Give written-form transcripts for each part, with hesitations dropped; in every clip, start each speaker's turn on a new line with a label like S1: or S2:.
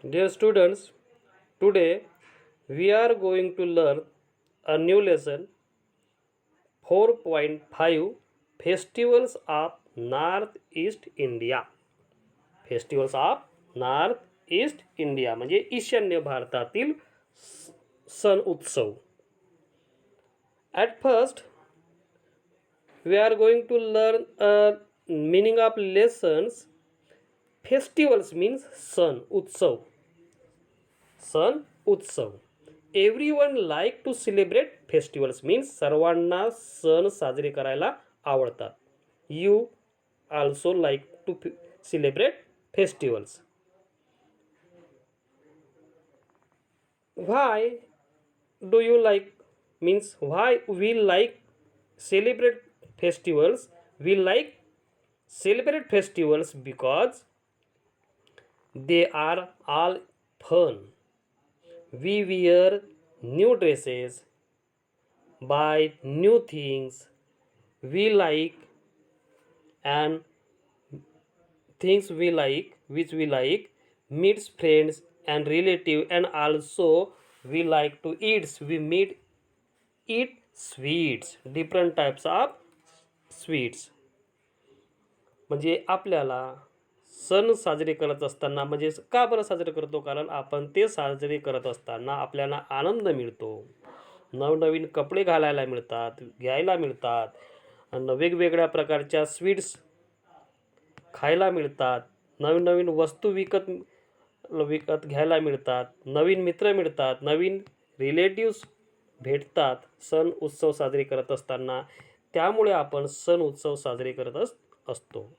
S1: Dear students, today we are going to learn a new lesson 4.5 Festivals of Northeast India. Festivals of Northeast India म्हणजे ईशान्य भारतातील सण उत्सव. At first, we are going to learn a meaning of lessons. Festivals means सण उत्सव. सण उत्सव. Everyone like to celebrate festivals means सर्वांना सण साजरे करायला आवडतात. You also like to celebrate festivals. Why do you like means why we like celebrate festivals. We like celebrate festivals because they are all fun. We wear new dresses, buy new things we like, and things we like which we like, meets friends and relative, and also we like to eat sweets, different types of sweets. म्हणजे आपल्याला सण साजरे करत असताना म्हणजे का बरं साजरे करतो, कारण आपण ते साजरे करत असताना आपल्याला आनंद मिळतो, नवनवीन कपडे घालायला मिळतात, घ्यायला मिळतात, आणि वेगवेगळ्या प्रकारच्या स्वीट्स खायला मिळतात, नवीन नवीन वस्तू विकत घ्यायला मिळतात, नवीन मित्र मिळतात, नवीन रिलेटिव्स भेटतात सण उत्सव साजरे करत असताना. त्यामुळे आपण सण उत्सव साजरे करत असतो.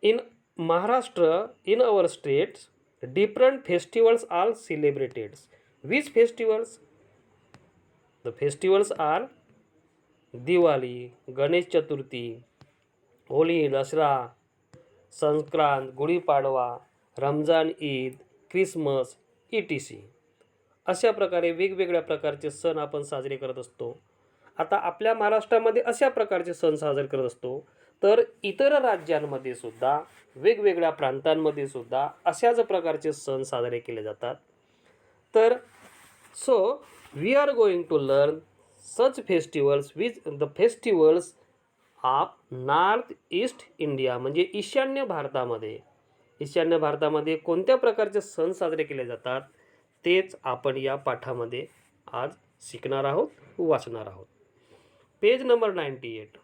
S1: In Maharashtra, in our states, different festivals are celebrated. Which festivals? The festivals are Diwali, Ganesh Chaturthi, Holi, Dasra, Sankrant, Gudi Padwa, Ramzan Eid, Christmas, etc. अशा प्रकारे वेगवेगळ्या प्रकारचे सण आपण साजरे करत असतो. आता आपल्या महाराष्ट्रामध्ये अशा प्रकारचे सण साजरे करत असतो, तर इतर राज्यांमध्ये सुद्धा वेगवेगळ्या प्रांतांमध्ये सुद्धा अशाच प्रकारचे सण साजरे केले जातात. तर so we are going to learn such festivals which the festivals of North East India म्हणजे ईशान्य भारतामध्ये कोणत्या प्रकारचे सण साजरे केले जातात तेच आपण या पाठामध्ये आज शिकणार आहोत, वाचणार आहोत. Page number 98.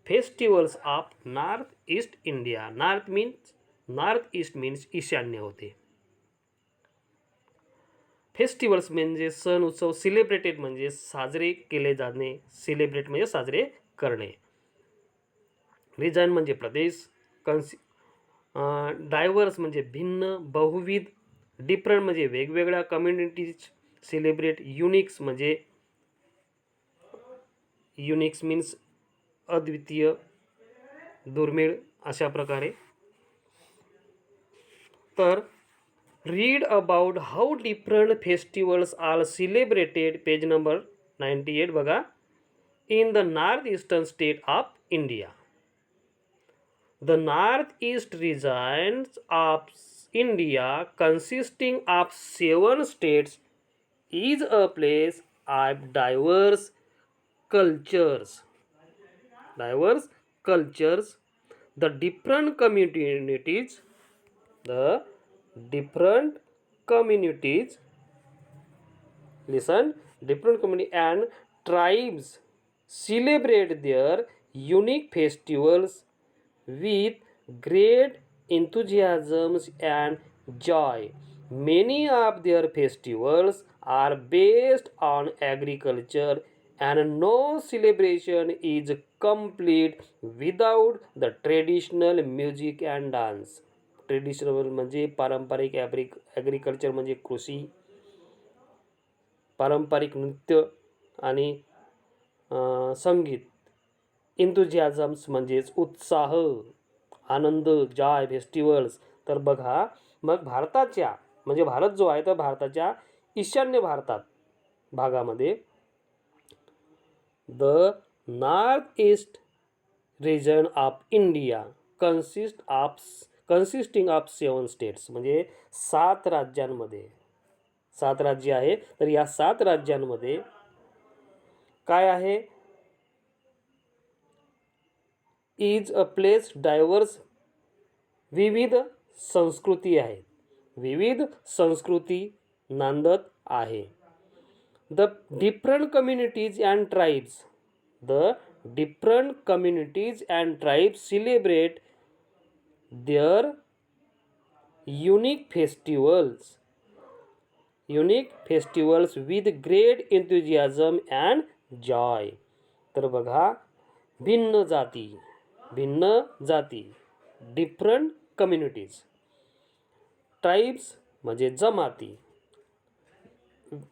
S1: Festivals of North East India. North east means ईशान्य होते. फेस्टिवल्स म्हणजे सण उत्सव, सेलिब्रेटेड म्हणजे साजरे केले जाणे, सेलिब्रेट म्हणजे साजरे करणे, रिजन म्हणजे प्रदेश, डायव्हर्स म्हणजे भिन्न, बहुविध, डिफरंट म्हणजे वेगवेगळ्या कम्युनिटीज सेलिब्रेट, युनिक्स म्हणजे युनिक्स मीन्स अद्वितीय, दुर्मिळ अशा प्रकारे. तर read about how different festivals are celebrated. Page number 98 बघा. In the north eastern state of India. The northeast regions of India, consisting of 7 states, is a place of diverse cultures. The different communities, listen, different community and tribes celebrate their unique festivals with great enthusiasm and joy. Many of their festivals are based on agriculture, and no celebration is complete without the traditional music and dance. Traditional म्हणजे पारंपरिक, agriculture म्हणजे कृषी, पारंपरिक नृत्य आणि संगीत. इंथुजियाझम्स म्हणजेच उत्साह, आनंद, जॉय, फेस्टिवल्स. तर बघा, मग भारताच्या म्हणजे भारत जो आहे तर भारताच्या ईशान्य भागामध्ये the north east region of India consist of consisting of 7 states, म्हणजे 7 राज्यांमध्ये, 7 राज्य आहे. तर या 7 राज्यांमध्ये काय आहे, इज अ प्लेस डायव्हर्स, विविध संस्कृती आहेत, विविध संस्कृती नांदत आहे. The different communities and tribes, the different communities and tribes celebrate their unique festivals with great enthusiasm and joy. तर बघा, भिन्न जाती, डिफरंट कम्युनिटीज, ट्राईब्स म्हणजे जमाती,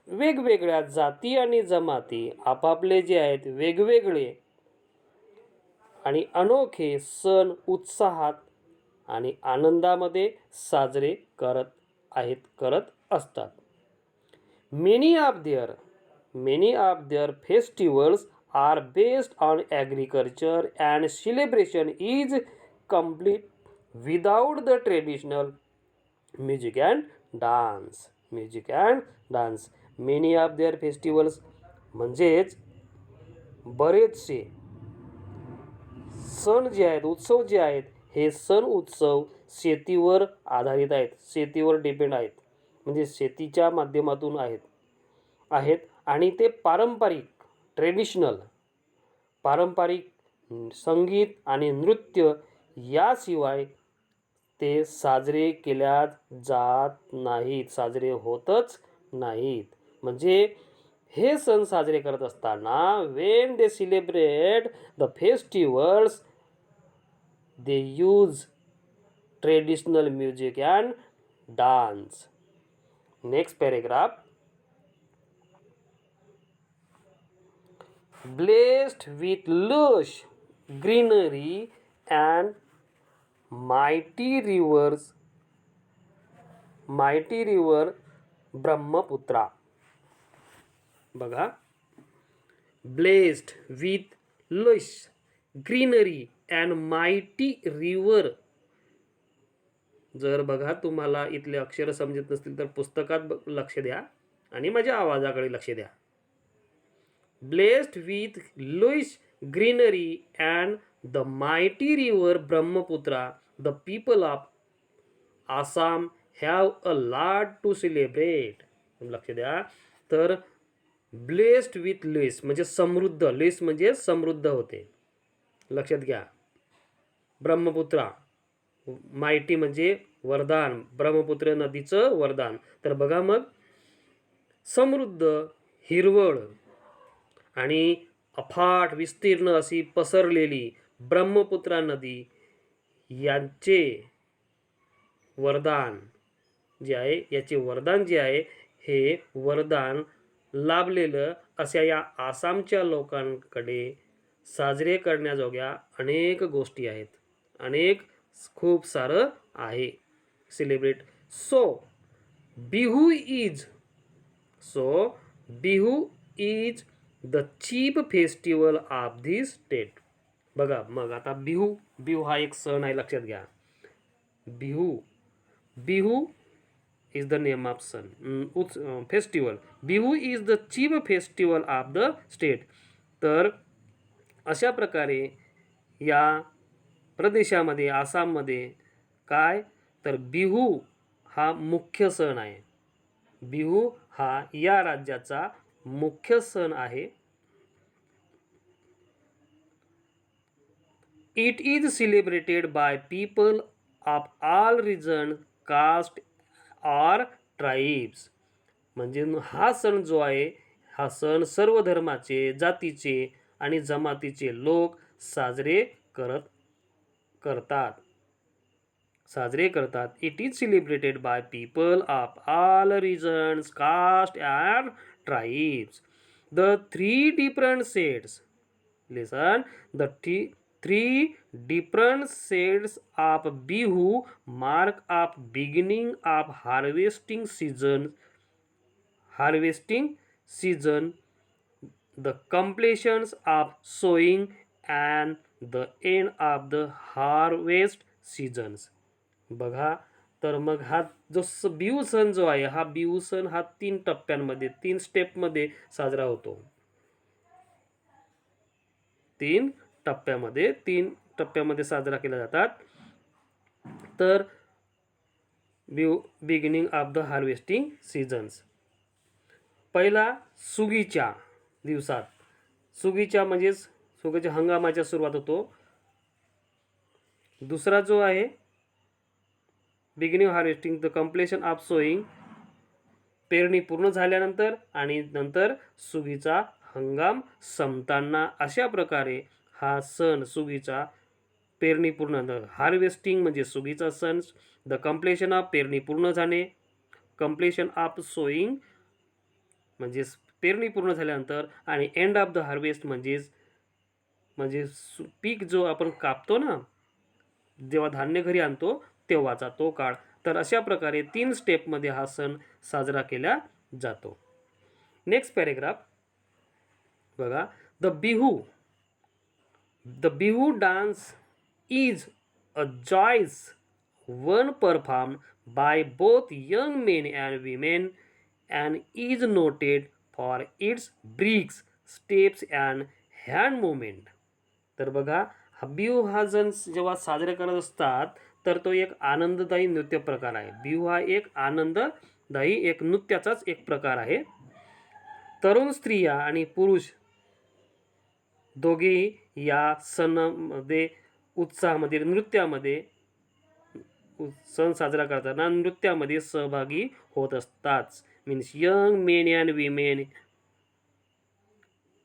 S1: वेगवेगळ्या जाती आणि जमाती आपापले जे आहेत वेगवेगळे आणि अनोखे सण उत्साहात आणि आनंदामध्ये साजरे करत असतात. Many of their festivals are based on agriculture and celebration is complete without the traditional music and dance. Many of their festivals म्हणजेच बरेचसे सण जे आहेत, उत्सव जे आहेत, हे सण उत्सव शेतीवर आधारित आहेत, शेतीवर डिपेंड आहेत, म्हणजे शेतीच्या माध्यमातून आहेत आणि ते पारंपरिक संगीत आणि नृत्य याशिवाय ते साजरे केल्या जात नाहीत, साजरे होतच नाहीत. म्हणजे हे सण साजरे करत असताना when they celebrate the festivals they use traditional music and dance. Next paragraph. Blessed with lush greenery and mighty river Brahmaputra. बघा, blessed with lush greenery and mighty river. जर बघा तुम्हाला इथले अक्षर समजत नसतील तर पुस्तकात लक्ष द्या आणि माझ्या आवाजाकडे लक्ष द्या. Blessed with lush greenery and the mighty river Brahmaputra, the people of Assam have a lot to celebrate. लक्ष द्या. तर blessed with lush म्हणजे समृद्ध, lush म्हणजे समृद्ध होते, लक्षात घ्या. ब्रह्मपुत्रा, माइटी म्हणजे वरदान, ब्रह्मपुत्र नदीचं वरदान. तर बघा मग, समृद्ध, हिरवळ आणि अफाट विस्तीर्ण अशी पसरलेली ब्रह्मपुत्रा नदी यांचे वरदान जे आहे, याचे वरदान जे आहे, हे वरदान लाभलेलं अशा या आसामच्या लोकांकडे साजरे करण्याजोग्या अनेक गोष्टी आहेत, खूप सारं आहे celebrate. Bihu is the chief festival of this state. बघा मग आता बिहू हा एक सण आहे, लक्षात घ्या. Bihu is the name of sun festival. Bihu is the chief festival of the state. तर अशा प्रकारे या प्रदेशामध्ये, आसाममध्ये काय, तर बिहू हा मुख्य सण आहे. बिहू हा या राज्याचा मुख्य सण आहे. It is celebrated by people of all region, caste or tribes. म्हणजे हा सण जो आहे, हा सण सर्व धर्माचे, जातीचे आणि जमातीचे लोक साजरे करतात. It is celebrated by people of all regions, caste and tribes. The three different sets, listen, the three different sets of Bihu mark of beginning of harvesting season, the completions of sowing and the end of the harvest seasons. बघा, तर मग हा जो बिहू सण जो आहे, हा बिहू सण हा 3 टप्प्यांमध्ये 3 स्टेपमध्ये साजरा होतो. 3 टप्प्यामध्ये साजरा केला जातात. तर beginning of the harvesting seasons. पहिला सुगीच्या दिवसात, सुगीच्या म्हणजेच सुगीच्या हंगामाच्या सुरुवात होतो. दुसरा जो आहे beginning harvesting the completion of sowing, पेरणी पूर्ण झाल्यानंतर आणि नंतर सुगीचा हंगाम संपताना. अशा प्रकारे हा सण सुगीचा पेरणी पूर्ण, हार्वेस्टिंग म्हणजे सुगीचा सण, द कम्प्लेशन ऑफ पेरणी पूर्ण झाणे, कम्प्लेशन ऑफ सोईंग म्हणजे पेरणी पूर्ण झाल्यानंतर, आणि एंड ऑफ द हार्वेस्ट म्हणजे पीक जो आपण कापतो ना, जेव्हा धान्य घरी आणतो तेव्हाचा तो काळ. तर अशा प्रकारे 3 स्टेपमध्ये हा सण साजरा केला जातो. नेक्स्ट पॅरेग्राफ बघा. The Bihu dance is a joyous one perform by both young men and women and is noted for its bricks, steps and hand movement. तर बघा, हा बिहू हा जण जेव्हा साजरे करत असतात तर तो एक आनंददायी नृत्य प्रकार आहे. बिहू हा एक आनंददायी एक नृत्याचाच एक प्रकार आहे. तरुण स्त्रिया आणि पुरुष दोघेही या सणामध्ये उत्साहामध्ये नृत्यामध्ये सण साजरा करताना नृत्यामध्ये सहभागी होत असतात. Means young men and women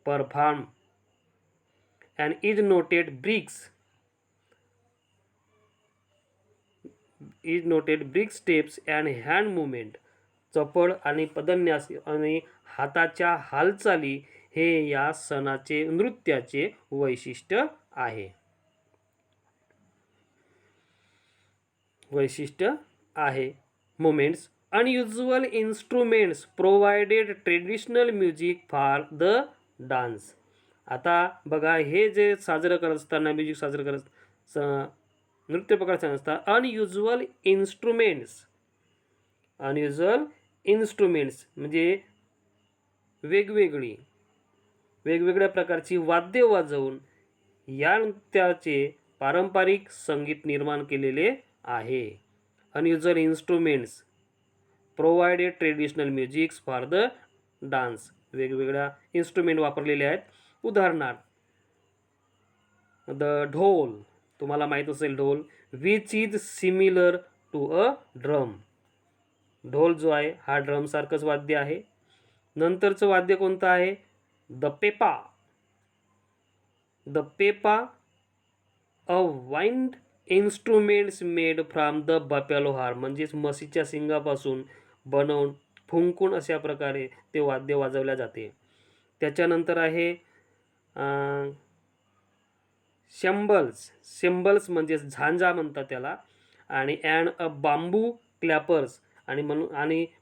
S1: perform and is noted bricks steps and hand movement. चपळ आणि पदन्यास आणि हाताच्या हालचाली हे या सणाचे नृत्याचे वैशिष्ट्य आहे. Moments. Unusual instruments provided traditional music for the dance. आता बघा, हे जे साजरं करत असताना म्युझिक साजरं करत नृत्य प्रकार असतात. अनयुजुअल इन्स्ट्रुमेंट्स म्हणजे वेगवेगळ्या प्रकारची वाद्य वाजवून या नृत्याचे पारंपरिक संगीत निर्माण केलेले आहे. Unusual instruments provided traditional musics for the dance. वेगवेगळ्या इन्स्ट्रुमेंट वापरलेले आहेत. उदाहरणार्थ द ढोल, तुम्हाला माहीत असेल ढोल, which is similar to a drum. ढोल जो आहे हा ड्रम सारखंच वाद्य आहे. नंतरचं वाद्य कोणतं आहे? The pepa a wind instruments made from the buffalo horn, म्हणजेच म्हशीच्या शिंगापासून बनवून फुंकून अशा प्रकारे ते वाद्य वाजवल्या जाते. त्याच्यानंतर आहे शेंबल्स म्हणजे झांजा म्हणतात त्याला, आणि अँड अ बांबू क्लॅपर्स आणि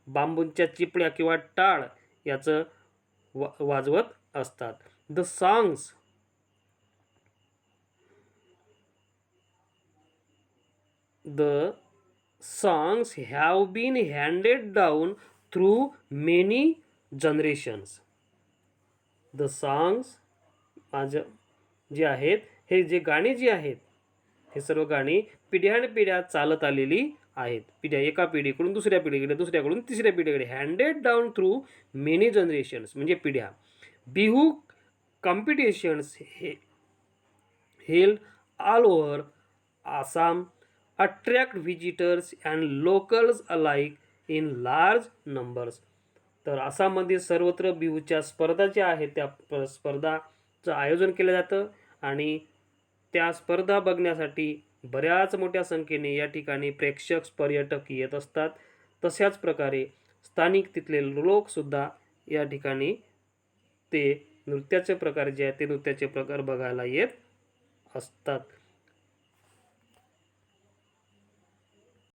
S1: बांबूंच्या चिपड्या किंवा टाळ याचं वाजवत असतात. The songs have been handed down through many generations. The songs जे आहेत, हे जे गाणी जी आहेत, हे सर्व गाणी पिढ्यानपिढ्या चालत आलेली आहेत. एका पिढीकडून दुसऱ्या पिढीकडे, दुसऱ्याकडून तिसऱ्या पिढीकडे, handed down through many generations म्हणजे पिढ्या. Bihu competitions held all over Assam attract visitors and locals alike in large numbers. तर आसाममध्ये सर्वत्र बिहूच्या स्पर्धा ज्या आहेत त्या स्पर्धाचं आयोजन केलं जातं आणि त्या स्पर्धा बघण्यासाठी बऱ्याच मोठ्या संख्येने या ठिकाणी पर्यटक येत असतात. तशाच प्रकारे स्थानिक तिथले लोकसुद्धा या ठिकाणी ते नृत्याचे प्रकार जे आहेत ते नृत्याचे प्रकार बघायला येत असतात.